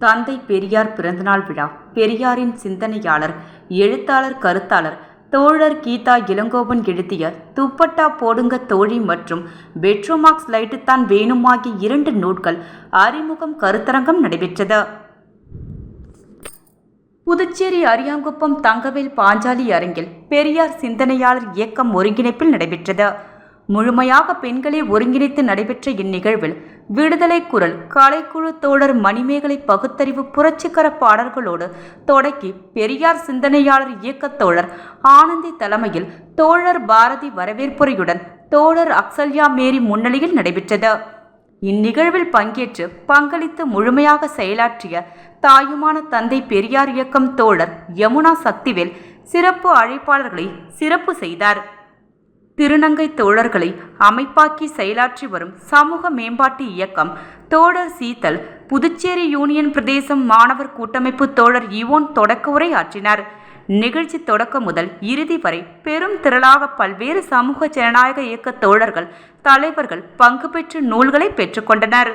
தந்தை பெரியார் பிறந்தநாள் விழா. பெரியாரின் சிந்தனையாளர், எழுத்தாளர், கருத்தாளர் தோழர் கீதா இளங்கோவன் எழுதிய துப்பட்டா போடுங்க தோழி மற்றும் பெட்ரோமாக்ஸ் லைட்டு தான் வேணும் ஆகிய 2 நூல்கள் அறிமுகம் கருத்தரங்கம் நடைபெற்றது. புதுச்சேரி அரியாங்குப்பம் தங்கவேல் பாஞ்சாலி அரங்கில் பெரியார் சிந்தனையாளர் இயக்கம் ஒருங்கிணைப்பில் நடைபெற்றது. முழுமையாக பெண்களை ஒருங்கிணைத்து நடைபெற்ற இந்நிகழ்வில் விடுதலை குரல் கலைக்குழு தோழர் மணிமேகலை பகுத்தறிவு புரட்சிகர பாடல்களோடு தொடக்கி பெரியார் சிந்தனையாளர் இயக்க தோழர் ஆனந்தி தலைமையில் தோழர் பாரதி வரவேற்புரையுடன் தோழர் அக்சல்யா மேரி முன்னிலையில் நடைபெற்றது. இந்நிகழ்வில் பங்கேற்று பங்களித்து முழுமையாக செயலாற்றிய தாயுமான தந்தை பெரியார் இயக்கம் தோழர் யமுனா சக்திவேல் சிறப்பு அழைப்பாளர்களை சிறப்பு செய்தார். திருநங்கை தோழர்களை அமைப்பாக்கி செயலாற்றி வரும் சமூக மேம்பாட்டு இயக்கம் தோழர் சீத்தல், புதுச்சேரி யூனியன் பிரதேசம் மாணவர் கூட்டமைப்பு தோழர் ஈவோன் தொடக்க உரை ஆற்றினார். நிகழ்ச்சி தொடக்கம் முதல் இறுதி வரை பெரும் திரளாக பல்வேறு சமூக ஜனநாயக இயக்க தோழர்கள், தலைவர்கள் பங்கு பெற்று நூல்களை பெற்றுக்கொண்டனர்.